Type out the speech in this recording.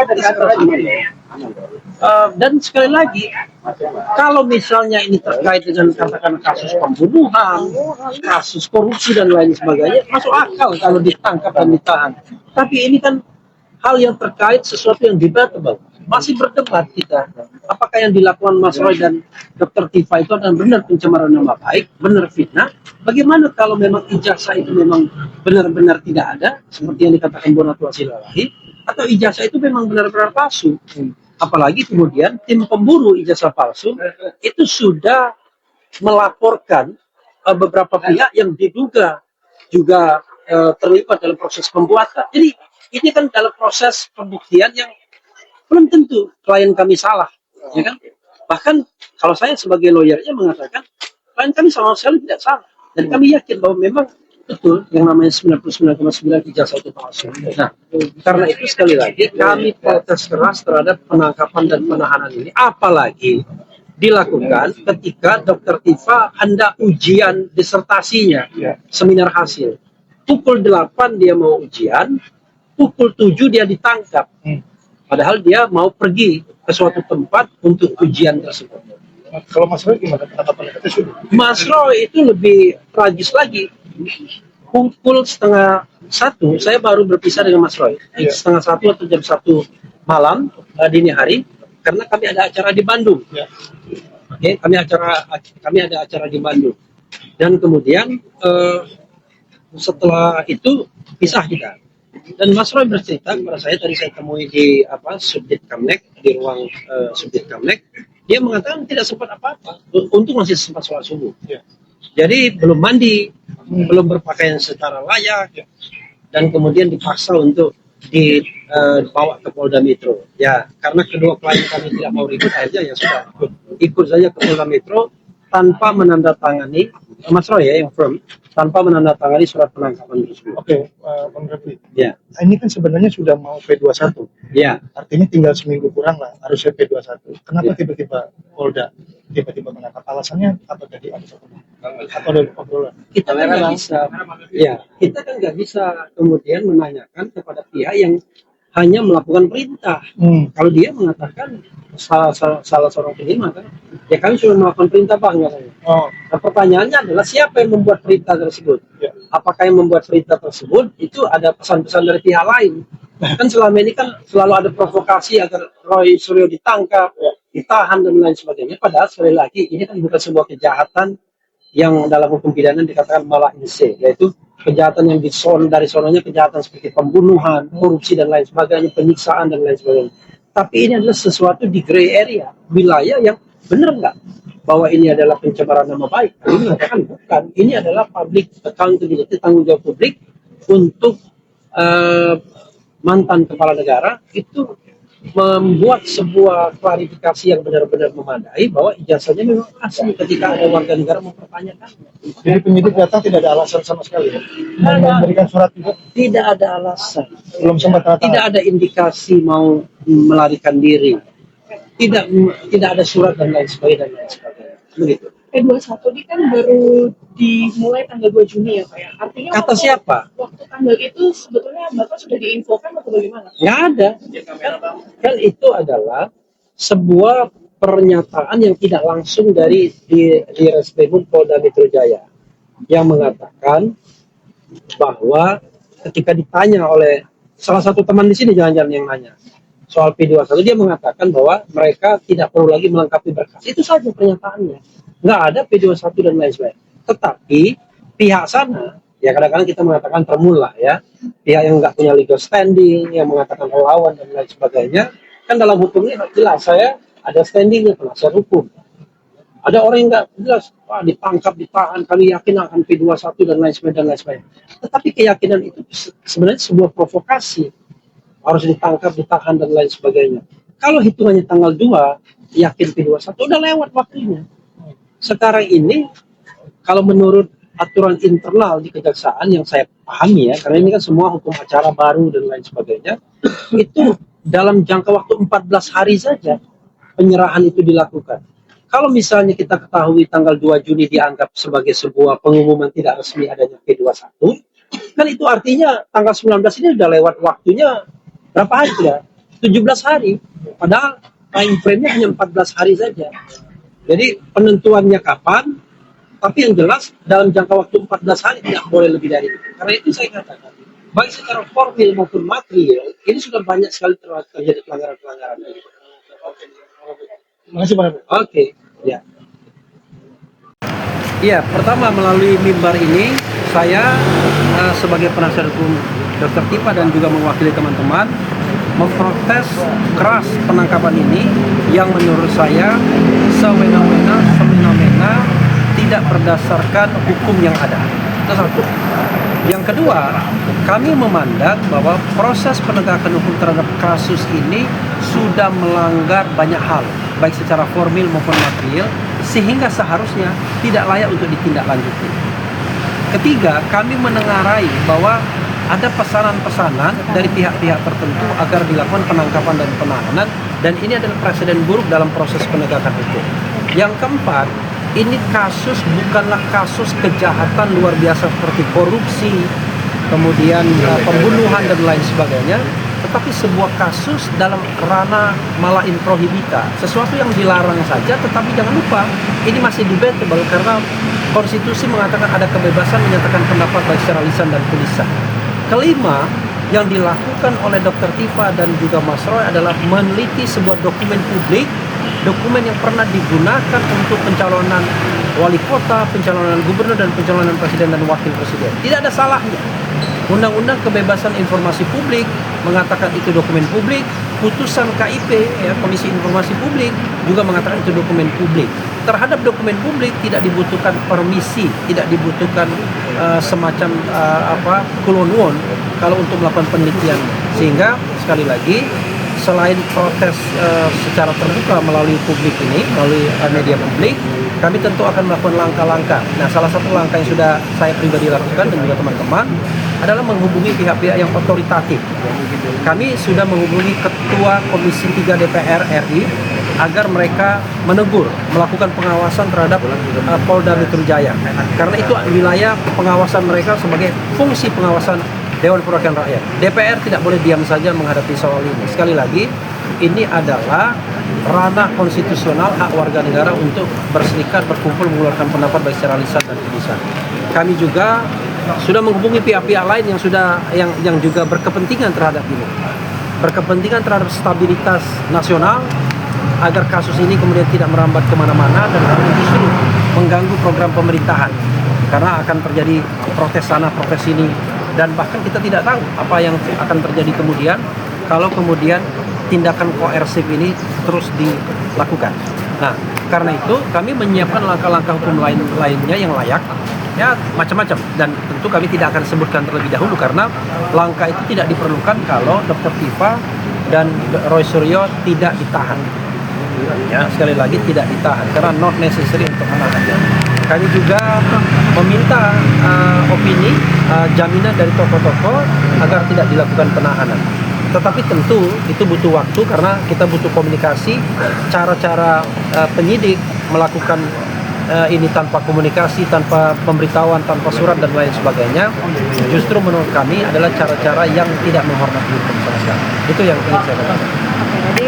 dari atas dan sekali lagi, kalau misalnya ini terkait dengan katakan kasus pembunuhan, kasus korupsi dan lain sebagainya, masuk akal kalau ditangkap dan ditahan. Tapi ini kan hal yang terkait sesuatu yang debatable. Masih berdebat kita. Apakah yang dilakukan Mas Roy dan Dr. Tifa itu adalah benar pencemaran nama baik, benar fitnah? Bagaimana kalau memang ijazah itu memang benar-benar tidak ada, seperti yang dikatakan Bonatua Silalahi, atau ijazah itu memang benar-benar palsu? Apalagi kemudian tim pemburu ijazah palsu itu sudah melaporkan beberapa pihak yang diduga juga terlibat dalam proses pembuatan. Jadi ini kan dalam proses pembuktian yang belum tentu klien kami salah, ya kan? Bahkan kalau saya sebagai lawyernya mengatakan klien kami sama sekali tidak salah, dan kami yakin bahwa memang betul yang namanya 99,9 ijazah itu palsu. Nah, karena itu sekali lagi kami protes keras terhadap penangkapan dan penahanan ini, apalagi dilakukan ketika Dr. Tifa hendak ujian disertasinya, seminar hasil. Pukul 8 dia mau ujian, pukul 7 dia ditangkap. Padahal dia mau pergi ke suatu tempat untuk ujian tersebut. Kalau Mas Roy gimana? Mas Roy itu lebih tragis lagi. Pukul 12:30 saya baru berpisah dengan Mas Roy. Setengah 1 atau jam 1 malam dini hari, karena kami ada acara di Bandung. Oke, kami ada acara di Bandung. Dan kemudian setelah itu pisah kita. Dan Mas Roy bercerita kepada saya, tadi saya temui di Subdit Kamnek, di ruang Subdit Kamnek, dia mengatakan tidak sempat apa-apa, untung masih sempat sholat subuh. Jadi belum mandi, belum berpakaian secara layak, dan kemudian dipaksa untuk dibawa ke Polda Metro. Ya, karena kedua klien kami tidak mau ribut aja, ya sudah ikut saja ke Polda Metro tanpa menandatangani, Mas Roy ya yang firm, tanpa menandatangani surat penangkapan tersebut. Oke, Bang Refli. Ya. Ini kan sebenarnya sudah mau P21. Ya. Artinya tinggal seminggu kurang lah harusnya P21. Kenapa tiba-tiba Polda tiba-tiba menangkap? Alasannya apa tadi? Atau ada obrolan? Kita kan nggak bisa. Ya, kita kan nggak bisa kemudian menanyakan kepada pihak yang hanya melakukan perintah. Kalau dia mengatakan salah seorang penerima kan, ya kami sudah melakukan perintah Bang. Nah, pertanyaannya adalah siapa yang membuat perintah tersebut? Apakah yang membuat perintah tersebut itu ada pesan-pesan dari pihak lain? Kan selama ini kan selalu ada provokasi agar Roy Suryo ditangkap, ditahan dan lain sebagainya. Padahal sekali lagi ini kan bukan sebuah kejahatan yang dalam hukum pidana dikatakan malah inse, yaitu kejahatan yang dari sononya kejahatan seperti pembunuhan, korupsi dan lain sebagainya, penyiksaan dan lain sebagainya. Tapi ini adalah sesuatu di gray area, wilayah yang benar nggak bahwa ini adalah pencemaran nama baik? Ini mengatakan bukan. Ini adalah public accountability, tanggung jawab publik untuk mantan kepala negara itu membuat sebuah klarifikasi yang benar-benar memadai bahwa ijazahnya memang asli ketika ada warga negara mempertanyakan. Jadi penyidik datang tidak ada alasan sama sekali ya? Memberikan surat juga? Tidak ada alasan. Belum sempat datang? Tidak ada indikasi mau melarikan diri. Tidak ada surat dan lain sebagainya. Begitu. P21 ini kan baru dimulai tanggal 2 Juni ya Pak ya? Artinya kata siapa? Waktu tanggal itu sebetulnya Bapak sudah diinfokan atau bagaimana? Nggak ada. Kan itu adalah sebuah pernyataan yang tidak langsung dari di Reskrimum Polda Metro Jaya yang mengatakan bahwa ketika ditanya oleh salah satu teman di sini jangan-jangan yang nanya soal P21, dia mengatakan bahwa mereka tidak perlu lagi melengkapi berkas. Itu saja pernyataannya. Nggak ada P21 dan lain sebagainya. Tetapi pihak sana, ya kadang-kadang kita mengatakan termula ya, pihak yang nggak punya legal standing, yang mengatakan relawan dan lain sebagainya, kan dalam hukumnya jelas saya ada standingnya penasihat hukum. Ada orang yang nggak jelas, ditangkap, ditahan, kami yakin akan P21 dan lain sebagainya. Tetapi keyakinan itu sebenarnya sebuah provokasi. Harus ditangkap, ditahan, dan lain sebagainya. Kalau hitungannya tanggal 2, yakin P21, udah lewat waktunya. Sekarang ini, kalau menurut aturan internal di kejaksaan yang saya pahami ya, karena ini kan semua hukum acara baru dan lain sebagainya, itu dalam jangka waktu 14 hari saja penyerahan itu dilakukan. Kalau misalnya kita ketahui tanggal 2 Juni dianggap sebagai sebuah pengumuman tidak resmi adanya P21, kan itu artinya tanggal 19 ini sudah lewat waktunya berapa hari ya? 17 hari. Padahal time frame-nya hanya 14 hari saja. Jadi penentuannya kapan, tapi yang jelas dalam jangka waktu 14 hari tidak boleh lebih dari itu. Karena itu saya katakan, baik secara formil maupun material, ini sudah banyak sekali terjadi pelanggaran-pelanggaran. Terima kasih Pak. Oke, ya. Iya, pertama melalui mimbar ini saya sebagai penasihat hukum Dr. Tifa dan juga mewakili teman-teman memprotes keras penangkapan ini yang menurut saya semena-mena tidak berdasarkan hukum yang ada. Itu satu. Yang kedua, kami memandang bahwa proses penegakan hukum terhadap kasus ini sudah melanggar banyak hal, baik secara formil maupun material, sehingga seharusnya tidak layak untuk ditindaklanjuti. Ketiga, kami menengarai bahwa ada pesanan-pesanan dari pihak-pihak tertentu agar dilakukan penangkapan dan penahanan, dan ini adalah presiden buruk dalam proses penegakan hukum. Yang keempat, ini kasus bukanlah kasus kejahatan luar biasa seperti korupsi, kemudian pembunuhan dan lain sebagainya, tetapi sebuah kasus dalam ranah mala in prohibita, sesuatu yang dilarang saja, tetapi jangan lupa ini masih debatable karena konstitusi mengatakan ada kebebasan menyatakan pendapat baik secara lisan dan tulisan. Kelima, yang dilakukan oleh Dr. Tifa dan juga Mas Roy adalah meneliti sebuah dokumen publik, dokumen yang pernah digunakan untuk pencalonan wali kota, pencalonan gubernur, dan pencalonan presiden dan wakil presiden. Tidak ada salahnya. Undang-Undang Kebebasan Informasi Publik mengatakan itu dokumen publik, putusan KIP, ya, Komisi Informasi Publik, juga mengatakan itu dokumen publik. Terhadap dokumen publik tidak dibutuhkan permisi, tidak dibutuhkan semacam kulonwon kalau untuk melakukan penelitian. Sehingga sekali lagi, selain protes secara terbuka melalui publik ini, melalui media publik, kami tentu akan melakukan langkah-langkah. Nah, salah satu langkah yang sudah saya pribadi lakukan dan juga teman-teman adalah menghubungi pihak-pihak yang otoritatif. Kami sudah menghubungi Ketua Komisi 3 DPR RI agar mereka menegur, melakukan pengawasan terhadap Polda Metro Jaya. Karena itu wilayah pengawasan mereka sebagai fungsi pengawasan Dewan Perwakilan Rakyat. DPR tidak boleh diam saja menghadapi soal ini. Sekali lagi, ini adalah ranah konstitusional hak warga negara untuk berserikat, berkumpul, mengeluarkan pendapat baik secara lisan dan tulisan. Kami juga sudah menghubungi pihak-pihak lain yang juga berkepentingan terhadap ini, berkepentingan terhadap stabilitas nasional, agar kasus ini kemudian tidak merambat kemana-mana dan justru mengganggu program pemerintahan, karena akan terjadi protes sana, protes sini, dan bahkan kita tidak tahu apa yang akan terjadi kemudian kalau kemudian tindakan koersif ini terus dilakukan. Nah, karena itu kami menyiapkan langkah-langkah hukum lainnya yang layak, ya macam-macam, dan tentu kami tidak akan sebutkan terlebih dahulu karena langkah itu tidak diperlukan kalau Dr. Tifa dan Roy Suryo tidak ditahan. Ya, sekali lagi tidak ditahan karena not necessary untuk menahannya. Kami juga meminta opini, jaminan dari tokoh-tokoh agar tidak dilakukan penahanan. Tetapi tentu itu butuh waktu karena kita butuh komunikasi. Cara-cara penyidik melakukan ini tanpa komunikasi, tanpa pemberitahuan, tanpa surat dan lain sebagainya, justru menurut kami adalah cara-cara yang tidak menghormati hukum sama sekali. Itu yang ingin saya katakan. Oke, tadi